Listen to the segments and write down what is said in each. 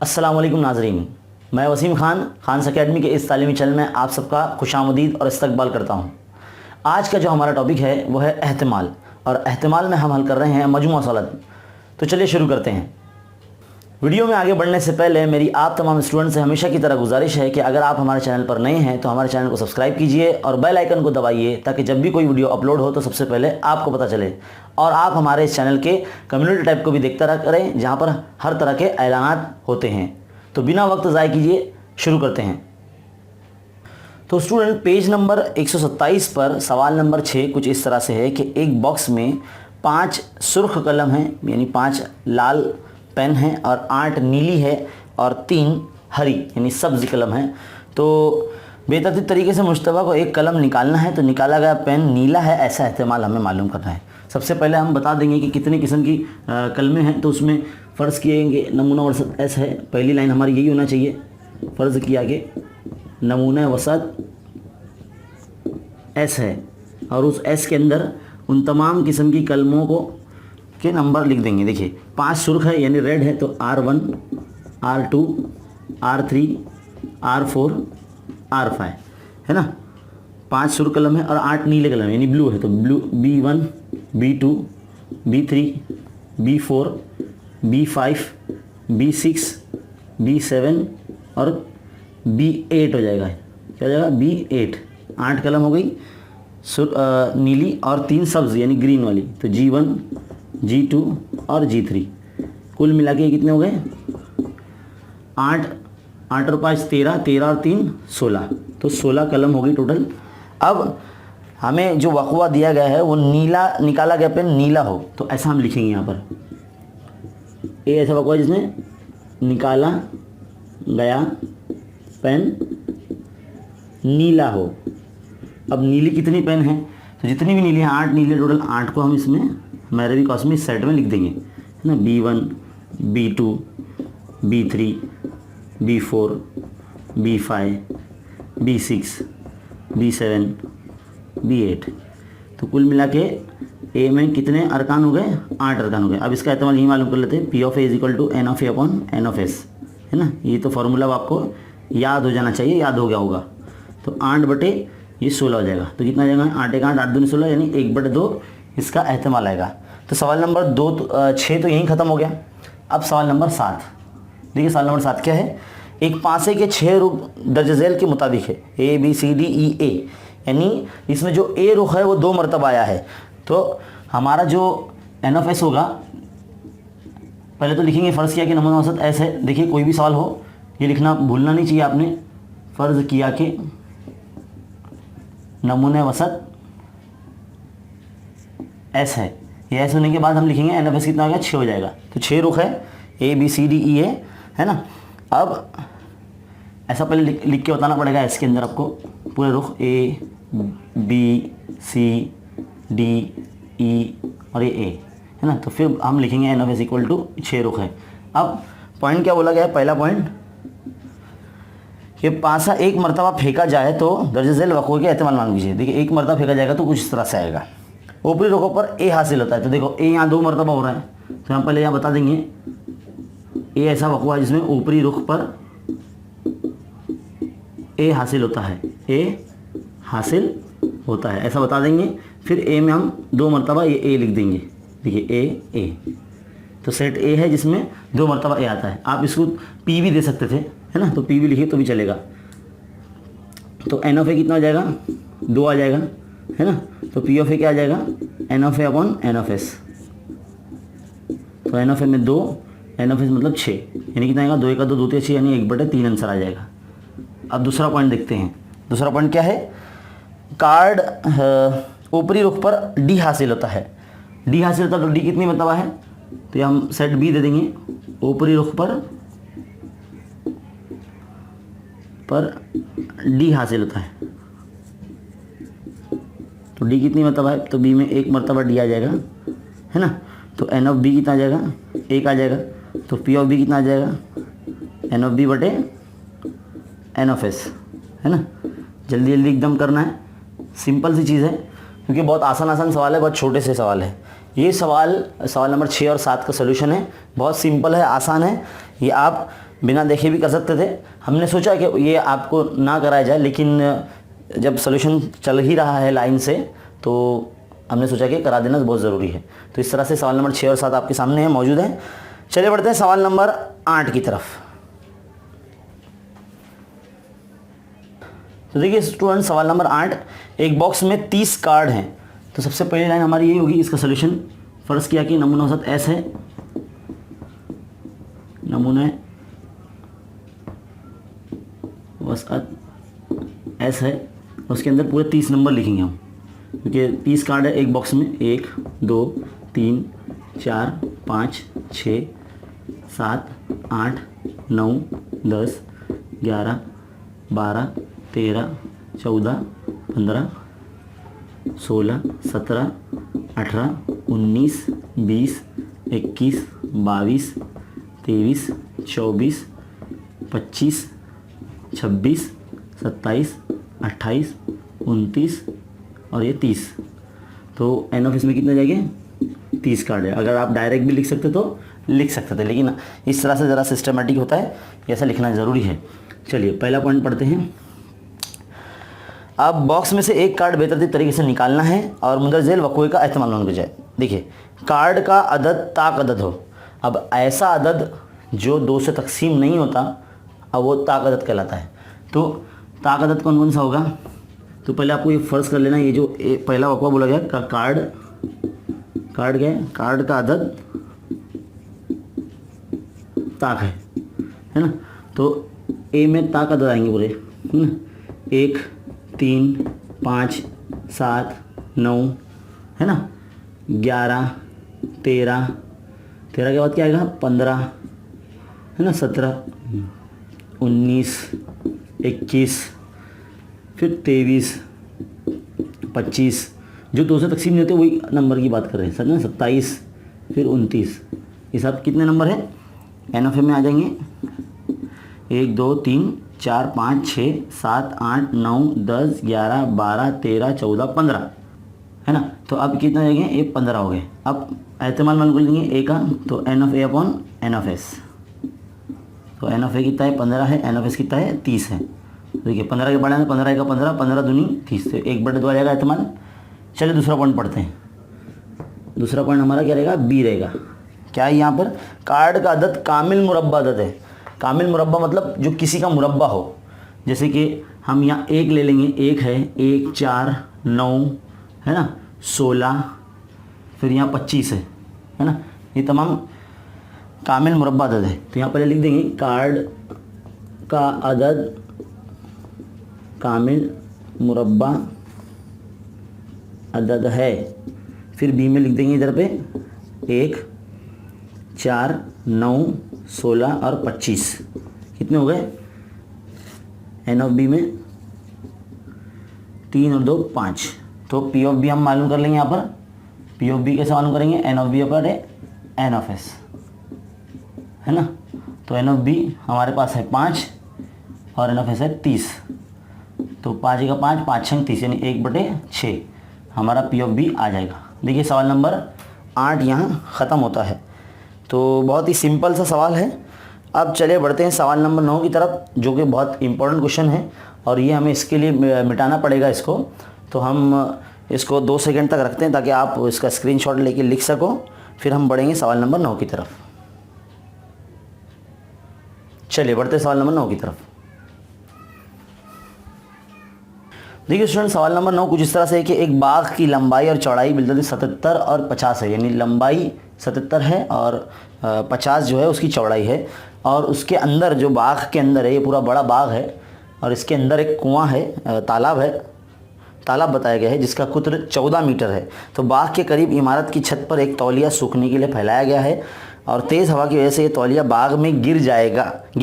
अस्सलाम वालेकुम नाज़रीन, मैं वसीम खान अकेडमी के इस तालीमी चैनल में आप सबका खुशामदीद और इस्तकबाल करता हूँ। आज का जो हमारा टॉपिक है वो है एहतिमाल, और एहतिमाल में हम हल कर रहे हैं मजमूआ सवालात। तो चलिए शुरू करते हैं। वीडियो में आगे बढ़ने से पहले मेरी आप तमाम स्टूडेंट से हमेशा की तरह गुजारिश है कि अगर आप हमारे चैनल पर नए हैं तो हमारे चैनल को सब्सक्राइब कीजिए और बेल आइकन को दबाइए, ताकि जब भी कोई वीडियो अपलोड हो तो सबसे पहले आपको पता चले। और आप हमारे इस चैनल के कम्युनिटी टैब को भी देखते रहा करें, जहां पर हर तरह के ऐलानात होते हैं। तो बिना वक्त ज़ाय कीजिए शुरू करते हैं। तो स्टूडेंट, पेज नंबर 127 पर सवाल नंबर 6 कुछ इस तरह से है कि एक बॉक्स में 5 सुर्ख कलम हैं, यानी 5 लाल पेन है और 8 नीली है और 3 हरी यानी सब्ज़ कलम है। तो बेतरतीब तरीके से मुश्तबा को एक कलम निकालना है। तो निकाला गया पेन नीला है, ऐसा एहतिमाल हमें मालूम करना है। सबसे पहले हम बता देंगे कि कितनी किस्म की कलमें हैं। तो उसमें फ़र्ज़ किएंगे नमूना वसत एस है, पहली लाइन हमारी यही होना चाहिए। फ़र्ज़ किया कि नमूना वसत एस है, और उस एस के अंदर उन तमाम किस्म की कलमों को के नंबर लिख देंगे। देखिए 5 सुर्ख है यानी रेड है, तो R1, R2, R3, R4, R5 है ना। 5 सुर्ख कलम है और 8 नीले कलम यानी ब्लू है, तो blue B1, B2, B3, B4, B5, B6, B7 और B8 हो जाएगा। क्या हो जाएगा? B8। 8 कलम हो गई नीली और 3 सब्ज़ यानी ग्रीन वाली, तो G1, G2 और G3। कुल मिला के कितने हो गए? 8 और 5 13, 13 और 3 16, तो 16 कलम हो गई टोटल। अब हमें जो वक़वा दिया गया है वो नीला, निकाला गया पेन नीला हो, तो ऐसा हम लिखेंगे यहाँ पर। ये ऐसा वक़वा जिसमें निकाला गया पेन नीला हो। अब नीली कितनी पेन है? तो जितनी भी नीली है 8 नीले टोटल, 8 को हम इसमें मेरे भी कॉस्ट में इस सेट में लिख देंगे, है ना। B1, B2, B3, B4, B5, B6, B7, B8। तो कुल मिला के ए में कितने अरकान हो गए? 8 अरकान हो गए। अब इसका एहतमाल यही मालूम कर लेते हैं, P of A is equal to N of A upon N of S, है ना। ये तो फार्मूला आपको याद हो जाना चाहिए, याद हो गया होगा। तो 8 बटे ये 16 हो जाएगा। तो कितना आ जाएगा? 8 एक 8, 8 दूनी 16 यानी 1/2 इसका एहतमाल आएगा। तो सवाल नंबर 6 तो यहीं ख़त्म हो गया। अब सवाल नंबर 7 देखिए। सवाल नंबर 7 क्या है? एक पासे के 6 रुख दर्ज झैल के मुताबिक है, A B C D E A, यानी इसमें जो ए रुख है वो 2 मरतबा आया है। तो हमारा जो N ऑफ S होगा, पहले तो लिखेंगे फ़र्ज़ किया कि नमूना औसत S है। देखिए कोई भी सवाल हो ये लिखना भूलना नहीं चाहिए आपने। फ़र्ज़ किया कि नमूने वसत S है। ये ऐसे होने के बाद हम लिखेंगे N ऑफ S कितना हो गया? 6 हो जाएगा। तो 6 रुख है, A B C D E A, है ना। अब ऐसा पहले लिख के बताना पड़ेगा। इसके अंदर आपको पूरे रुख A B C D E और ये A, है ना। तो फिर हम लिखेंगे N of S equal to 6 रुख है। अब पॉइंट क्या बोला गया है? पहला पॉइंट कि पासा एक मरतबा फेंका जाए तो दर्ज झैल वक़वे के एहतिमाल मान लीजिए। देखिए एक मरतबा फेंका जाएगा तो कुछ इस तरह से आएगा। ऊपरी रुखों पर ए हासिल होता है, तो देखो ए यहाँ 2 मरतबा हो रहा है, तो हम पहले यहाँ बता देंगे ए ऐसा वक़वा है जिसमें ऊपरी रुख पर ए हासिल होता है, ए हासिल होता है, ऐसा बता देंगे। फिर ए में हम 2 मरतबा ये ए लिख देंगे। देखिए ए, तो सेट ए है जिसमें 2 मरतबा ए आता है। आप इसको पी भी दे सकते थे, है ना, तो पी भी लिखिए तो भी चलेगा। तो एन ऑफ ए कितना आ जाएगा? 2 आ जाएगा, है ना। तो पी ऑफ ए क्या आ जाएगा? N of A upon N of S. तो एन ऑफ ए में 2, एन ऑफ एस मतलब 6, यानी कितना आएगा? 2 1 2 2 3 6 यानी 1/3 आंसर आ जाएगा। अब दूसरा पॉइंट देखते हैं। दूसरा पॉइंट क्या है? कार्ड ऊपरी रुख पर डी हासिल होता है। डी हासिल होता है तो डी कितनी मरतबा है? तो हम सेट बी दे देंगे। ऊपरी रुख पर डी हासिल होता है, तो डी कितनी मरतबा है? तो बी में 1 मरतबा डी आ जाएगा, है ना। तो एन ऑफ बी कितना आ जाएगा? 1 आ जाएगा। तो पी ऑफ बी कितना आ जाएगा? एन ऑफ बी बटे एन ऑफ एस, है ना। जल्दी जल्दी एकदम करना है, सिंपल सी चीज़ है, क्योंकि बहुत आसान सवाल है, बहुत छोटे से सवाल है। ये सवाल नंबर 6 और 7 का सोल्यूशन है, बहुत सिंपल है, आसान है। ये आप बिना देखे भी कर सकते थे। हमने सोचा कि ये आपको ना कराया जाए, लेकिन जब सोल्यूशन चल ही रहा है लाइन से तो हमने सोचा कि करा देना बहुत ज़रूरी है। तो इस तरह से सवाल नंबर 6 और 7 आपके सामने है, मौजूद है। चलिए बढ़ते हैं सवाल नंबर 8 की तरफ। तो देखिए स्टूडेंट, सवाल नंबर 8, एक बॉक्स में 30 कार्ड हैं। तो सबसे पहली लाइन हमारी यही होगी, इसका सोल्यूशन। फर्ज किया कि नमूना औसत एस है, नमूना औसत एस है, उसके अंदर पूरे 30 नंबर लिखेंगे हम, क्योंकि 30 कार्ड है एक बॉक्स में। 1 2 3 4 5 6 7 8 9 10 11 12 13 14 15 16 17 18 19 20 21 22 23 24 25 26 27 28 29 और ये 30। तो एन ऑफ इसमें कितने जाएंगे? 30 कार्ड है। अगर आप डायरेक्ट भी लिख सकते तो लिख सकते थे, लेकिन इस तरह से ज़रा सिस्टमेटिक होता है, ऐसा लिखना ज़रूरी है। चलिए पहला पॉइंट पढ़ते हैं। अब बॉक्स में से एक कार्ड बेतरतीब तरीके से निकालना है और मुंदरजेल वक़्वे का एहतमाल होने के बजाय। देखिए, कार्ड का अदद ताक अदद हो। अब ऐसा अदद जो 2 से तकसीम नहीं होता, अब वो ताक अदद कहलाता है। तो ताक अदद कौन कौन सा होगा? तो पहले आपको ये फ़र्ज़ कर लेना, ये जो पहला वक़्वा बोला गया का कार्ड क्या है? कार्ड का अदद ताक है ना। तो ए में ताक अदद आएंगे पूरे, है ना। 1 3 5 7 9 है ना, 11 13 के बाद क्या आएगा? 15 है ना, 17 19 21 फिर 23 25, जो 2 से तकसीम नहीं होते वही नंबर की बात कर रहे हैं सर ना। 27 फिर 29, ये सब कितने नंबर है? एन ऑफ ए में आ जाएंगे 1 2 3 4 5 6 7 8 9 10 11 12 13 14 15 है ना। तो अब कितना हो जाएंगे? ये 15 हो गए। अब एहतमाल मान लेंगे ए का, तो N of A upon N of S. तो एन ऑफ ए कितना है? 15 है। एन ऑफ एस कितना है? 30 है। देखिए 15 के बढ़ाना, 15 का 15, 15 दूनी 30, तो 1/2 आ जाएगा एहतमाल। चलिए दूसरा पॉइंट पढ़ते हैं। दूसरा पॉइंट हमारा क्या रहेगा? बी रहेगा। क्या है यहाँ पर? कार्ड का अदद कामिल मुरब्बा अदद है। कामिल मुरब्बा मतलब जो किसी का मुरब्बा हो। जैसे कि हम यहाँ 1 ले लेंगे, 1 है, 1 4 9 है ना, 16 फिर यहाँ 25 है ना। ये तमाम कामिल मुरब्बा अदद है। तो यहाँ पहले लिख देंगे कार्ड का अदद कामिल मुरब्बा अदद है। फिर बी में लिख देंगे इधर पे 1 4 9 16 और 25, कितने हो गए? एन ऑफ बी में 3 और 2 5। तो पी ऑफ बी हम मालूम कर लेंगे यहाँ पर। पी ऑफ बी कैसे मालूम करेंगे? एन ऑफ बी पर है एन ऑफ एस, है ना। तो एन ऑफ बी हमारे पास है 5 और एन ऑफ एस है 30। तो 5 का 5 5 6 30, यानी 1/6 हमारा पी ऑफ बी आ जाएगा। देखिए सवाल नंबर 8 यहाँ ख़त्म होता है। तो बहुत ही सिंपल सा सवाल है। अब चलिए बढ़ते हैं सवाल नंबर 9 की तरफ, जो कि बहुत इंपॉर्टेंट क्वेश्चन है और ये हमें इसके लिए मिटाना पड़ेगा इसको। तो हम इसको 2 सेकंड तक रखते हैं ताकि आप इसका स्क्रीनशॉट लेके लिख सको। फिर हम बढ़ेंगे सवाल नंबर 9 की तरफ। चलिए बढ़ते हैं सवाल नंबर 9 की तरफ। देखिए स्टूडेंट, सवाल नंबर 9 कुछ इस तरह से है कि एक बाग की लंबाई और चौड़ाई बिल्कुल 77 और 50 है। यानी लंबाई 77 है और 50 जो है उसकी चौड़ाई है। और उसके अंदर जो बाग के अंदर है, ये पूरा बड़ा बाग है और इसके अंदर एक कुआं है, तालाब है, तालाब बताया गया है जिसका कुत्र 14 मीटर है। तो बाग के करीब इमारत की छत पर एक तौलिया सूखने के लिए फैलाया गया है और तेज़ हवा की वजह से ये तौलिया बाग में गिर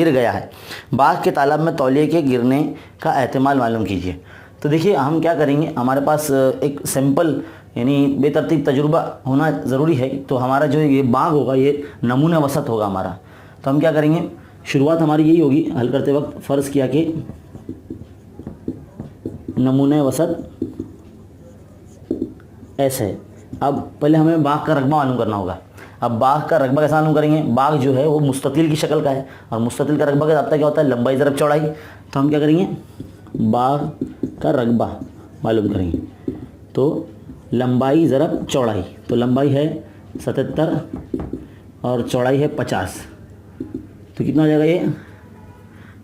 गया है। बाग के तालाब में तौलिए के गिरने का एहतमाल मालूम कीजिए। तो देखिए हम क्या करेंगे, हमारे पास एक सिंपल यानी बेतरतीब तजुर्बा होना ज़रूरी है। तो हमारा जो ये बाग होगा ये नमूने वसत होगा हमारा। तो हम क्या करेंगे, शुरुआत हमारी यही होगी हल करते वक्त। फ़र्ज़ किया कि नमूने वसत ऐसे है। अब पहले हमें बाग का रकबा मालूम करना होगा। अब बाघ का रकबा कैसे मालूम करेंगे? बाघ जो है वो मुस्ततिल की शक्ल का है और मुस्ततिल का रकबा का रब्ता क्या होता है? लंबाई ज़रब चौड़ाई। तो हम क्या करेंगे? बाघ का रकबा मालूम करेंगे। तो लंबाई ज़रब चौड़ाई, तो लंबाई है 77 और चौड़ाई है 50, तो कितना हो जाएगा?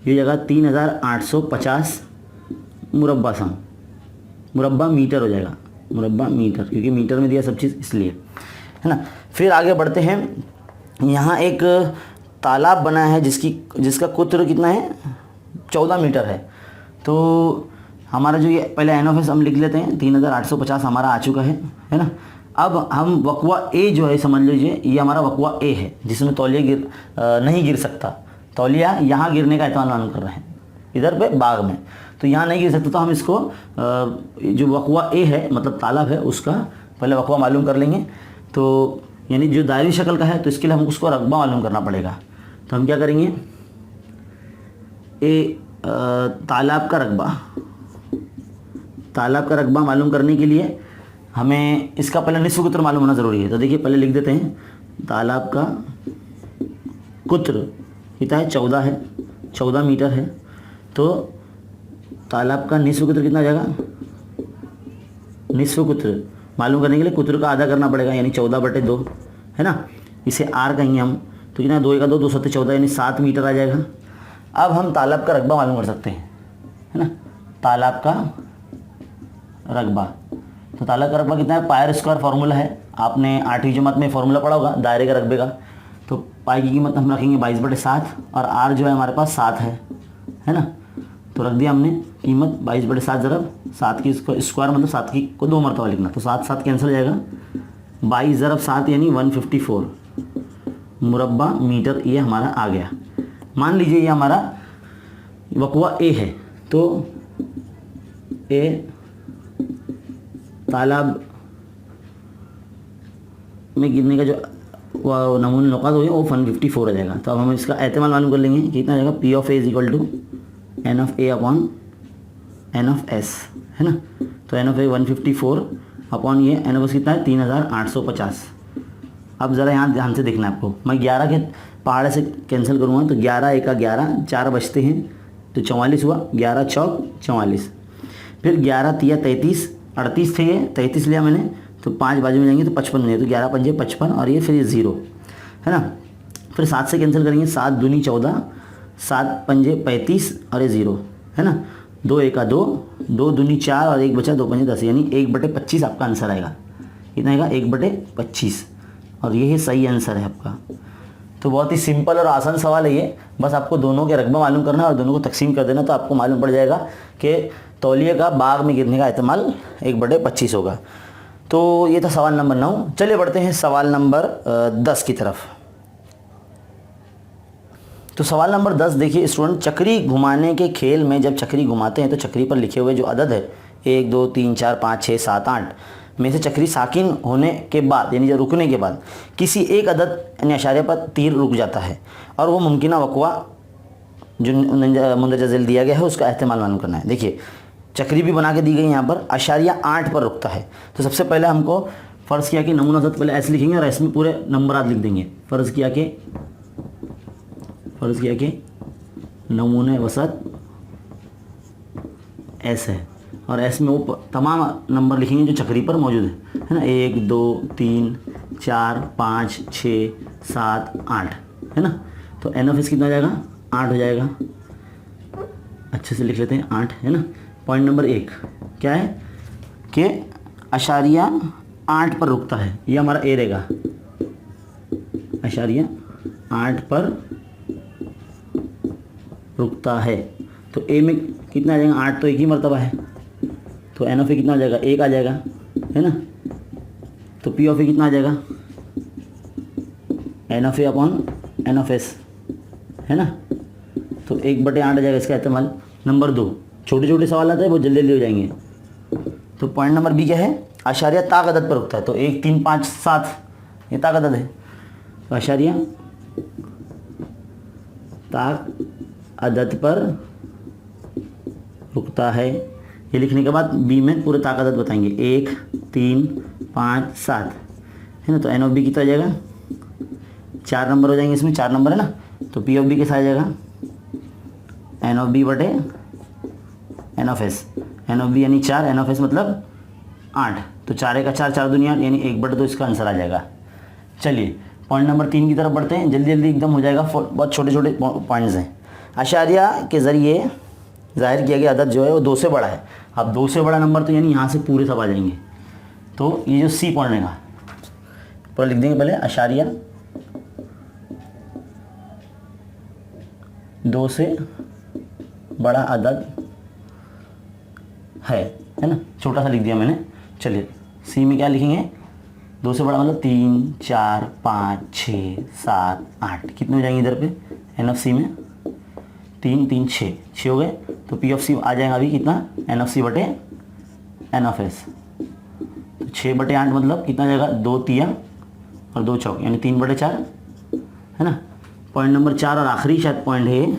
ये जगह 3850 मुरब्बा सम, मुरब्बा मीटर हो जाएगा, मुरब्बा मीटर, क्योंकि मीटर में दिया सब चीज़ इसलिए, है ना। फिर आगे बढ़ते हैं। यहाँ एक तालाब बना है जिसका कुत्र कितना है? 14 मीटर है। तो हमारा जो ये पहले एन ऑफ एस हम लिख लेते हैं, 3850 हमारा आ चुका है ना। अब हम वकवा ए जो है, समझ लीजिए ये हमारा वकवा ए है जिसमें तौलिया नहीं गिर सकता। तौलिया यहाँ गिरने का एहतमाल मालूम कर रहे हैं, इधर पे बाग में, तो यहाँ नहीं गिर सकता। तो हम इसको जो वकवा ए है मतलब तालाब है उसका पहले वकवा मालूम कर लेंगे। तो यानी जो दायरी शक्ल का है तो इसके लिए हमको उसको रकबा मालूम करना पड़ेगा। तो हम क्या करेंगे? तालाब का रकबा मालूम करने के लिए हमें इसका पहले निस्फ कुत्र मालूम होना ज़रूरी है। तो देखिए पहले लिख देते हैं, तालाब का कुत्र कितना है? 14 है, 14 मीटर है। तो तालाब का निस्फ कुत्र कितना हो जाएगा? निस्फ कुत्र मालूम करने के लिए कुत्र का आधा करना पड़ेगा, यानी 14/2, है ना। इसे आर कहेंगे हम, तो कितना? 2 का 2, 2 7 14, यानी 7 मीटर आ जाएगा। अब हम तालाब का रकबा मालूम कर सकते हैं, है ना। तालाब का रकबा, तो तालाब का रकबा कितना है? पायर स्क्वायर फार्मूला है, आपने 8वीं जमात में फार्मूला पढ़ा होगा दायरे का रकबे का। तो पाई की कीमत हम रखेंगे 22/7 और आर जो है हमारे पास 7 है ना। तो रख दिया हमने कीमत 22/7 ज़रब 7 की स्क्वायर, मतलब 7 की को 2 मरतबा लिखना, तो 7 7 कैंसिल हो जाएगा। 22 ज़रब 7 यानी 154 मुरब्बा मीटर ये हमारा आ गया। मान लीजिए ये हमारा वकवा ए है, तो ए तालाब में गिरने का जो नमूने नुकात हुए वो 154 हो जाएगा। तो अब हम इसका एहतमाल मालूम कर लेंगे, कितना आ जाएगा? P of A is equal to N of A upon N of S, है ना। तो एन ऑफ ए 154 अपॉन ये एन ऑफ एस कितना है? 3850। अब ज़रा यहाँ ध्यान से देखना है आपको, मैं 11 के पहाड़े से कैंसिल करूँगा तो 11 1 का 11, 4 बचते हैं तो 44 हुआ, 11 चौक 44, फिर 11 तिया 33, 38 थे ये, 33 लिया मैंने, तो 5 बाजू में जाएंगे तो 55 बनेंगे, तो 11 पंजे 55 और ये फिर ये 0, है ना। फिर 7 से कैंसिल करेंगे, 7 दूनी 14, 7 पंजे 35 और ये 0, है ना। 2 1 का 2, 2 दूनी 4 और 1 बचा, 2 पंजे 10, यानी 1/25 आपका आंसर आएगा। कितना आएगा? 1/25, और ये सही आंसर है आपका। तो बहुत ही सिंपल और आसान सवाल है ये, बस आपको दोनों के रकबा मालूम करना है और दोनों को तकसीम कर देना, तो आपको मालूम पड़ जाएगा कि तौलिए का बाग में गिरने का एहतमाल 1/25 होगा। तो ये था सवाल नंबर 9। चलिए बढ़ते हैं सवाल नंबर 10 की तरफ। तो सवाल नंबर 10 देखिए स्टूडेंट, चक्री घुमाने के खेल में जब चक्री घुमाते हैं तो चक्री पर लिखे हुए जो अदद है 1 2 3 4 5 6 7 8 में से चक्री साकिन होने के बाद यानी जब रुकने के बाद किसी एक अदद यानी अशारे पर तीर रुक जाता है और वो मुमकिना वकवा जो मुंदरजा झेल दिया गया है उसका एहतमाल मालूम करना है। देखिए चक्री भी बना के दी गई यहाँ पर, अशारिया 8 पर रुकता है। तो सबसे पहले हमको फ़र्ज़ किया कि नमूना वसत पहले ऐसे लिखेंगे और इसमें पूरे नंबरात लिख देंगे। फ़र्ज़ किया कि नमूने वसत एस है और एस में वो तमाम नंबर लिखेंगे जो चक्री पर मौजूद है ना, 1 2 3 4 5 6 7 8, है ना। तो एन ऑफ एस कितना हो जाएगा? 8 हो जाएगा। अच्छे से लिख लेते हैं 8, है ना। पॉइंट नंबर 1 क्या है कि अशारिया 8 पर रुकता है, ये हमारा ए रहेगा। अशारिया 8 पर रुकता है तो ए में कितना आ जाएगा? 8 तो एक ही मरतबा है, तो एन ऑफ ए कितना आ जाएगा? 1 आ जाएगा, है ना। तो पी ऑफ ए कितना आ जाएगा? N of A upon N of S, है ना। तो 1/8 आ जाएगा इसका एहतमाल। नंबर 2, छोटे छोटे सवाल आते हैं वो जल्दी जल्दी हो जाएंगे। तो पॉइंट नंबर बी क्या है? अशारिया ताक अदद पर रुकता है, तो 1 3 5 7 ये ताक अदद है। तो अशारिया ताक अदद पर रुकता है, ये लिखने के बाद बी में पूरे ताक अदद बताएंगे 1 3 5 7, है ना। तो एन ऑफ बी कितना आ जाएगा? 4 नंबर हो जाएंगे, इसमें 4 नंबर है ना, तो पी ऑफ बी कैसा आ जाएगा, एन ऑफ बी बटे N of S. N of B यानी 4, एन ऑफ एस मतलब 8, तो 4 का 4, 4 दूनी 8 यानी 1 बटे, तो इसका आंसर आ जाएगा। चलिए पॉइंट नंबर 3 की तरफ बढ़ते हैं, जल्दी जल्दी एकदम हो जाएगा, बहुत छोटे छोटे पॉइंट्स हैं। अशारिया के ज़रिए ज़ाहिर किया गया अदद जो है वो 2 से बड़ा है। अब 2 से बड़ा नंबर तो यानी यहाँ से पूरे सब आ जाएंगे, तो ये जो सी पढ़ने का पूरा लिख देंगे पहले, अशारिया 2 से बड़ा अदद है ना, छोटा सा लिख दिया मैंने। चलिए सी में क्या लिखेंगे, 2 से बड़ा मतलब 3, 4, 5, 6, 7, 8, कितने हो जाएंगे इधर पे, एन ऑफ सी में 3, 3, 6 हो गए, तो पी ऑफ सी आ जाएगा अभी कितना, एन ऑफ सी बटे एन ऑफ एस। तो 6 बटे 8 मतलब कितना जाएगा, 2 तिया और 2 चौक यानी 3 बटे 4 है ना। पॉइंट नंबर 4 और आखिरी शायद पॉइंट है,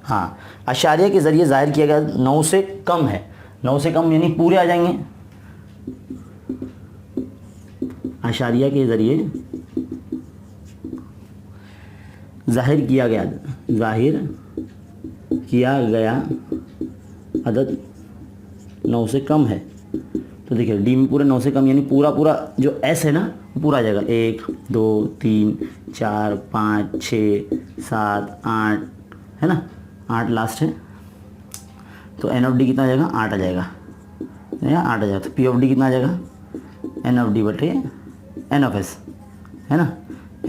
हाँ, अशारिया के ज़रिए ज़ाहिर किया गया 9 से कम है। 9 से कम यानी पूरे आ जाएंगे। अशारिया के ज़रिए ज़ाहिर किया गया अदद 9 से कम है, तो देखिए डी में पूरे 9 से कम यानी पूरा जो एस है ना वो पूरा आ जाएगा, 1, 2, 3, 4, 5, 6, 7, 8 है ना, 8 लास्ट है, तो एन ऑफ डी कितना आ जाएगा, 8 आ जाएगा, 8 आ जाएगा, तो पी ऑफ डी कितना आ जाएगा, एन ऑफ डी बटे एन ऑफ एस है ना।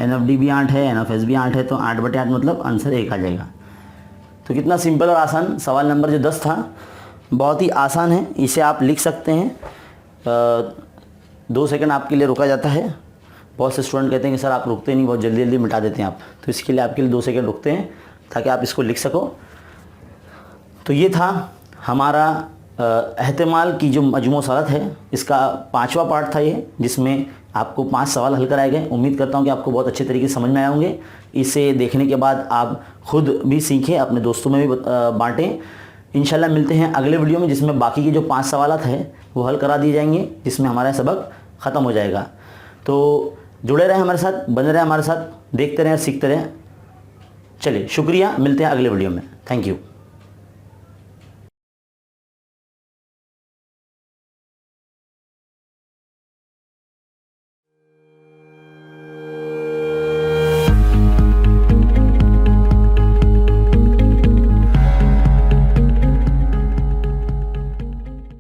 एन ऑफ डी भी 8 है, एन ऑफ एस भी 8 है, तो 8 बटे 8 मतलब आंसर 1 आ जाएगा। तो कितना सिंपल और आसान सवाल नंबर जो 10 था, बहुत ही आसान है, इसे आप लिख सकते हैं। 2 सेकंड आपके लिए रुका जाता है। बहुत से स्टूडेंट कहते हैं कि सर आप रुकते नहीं, बहुत जल्दी जल्दी मिटा देते हैं आप, तो इसके लिए आपके लिए 2 सेकंड रुकते हैं ताकि आप इसको लिख सको। तो ये था हमारा एहतिमाल की जो मजमू सवाल है, इसका 5वां पार्ट था ये, जिसमें आपको 5 सवाल हल कराए गए। उम्मीद करता हूँ कि आपको बहुत अच्छे तरीके से समझ में आए होंगे। इसे देखने के बाद आप खुद भी सीखें, अपने दोस्तों में भी बांटें। इंशाल्लाह मिलते हैं अगले वीडियो में, जिसमें बाकी के जो 5 सवाल हैं वो हल करा दिए जाएंगे, जिसमें हमारा सबक ख़त्म हो जाएगा। तो जुड़े रहें हमारे साथ, बने रहें हमारे साथ, देखते रहें, सीखते रहें। चलिए शुक्रिया, मिलते हैं अगले वीडियो में। Thank you.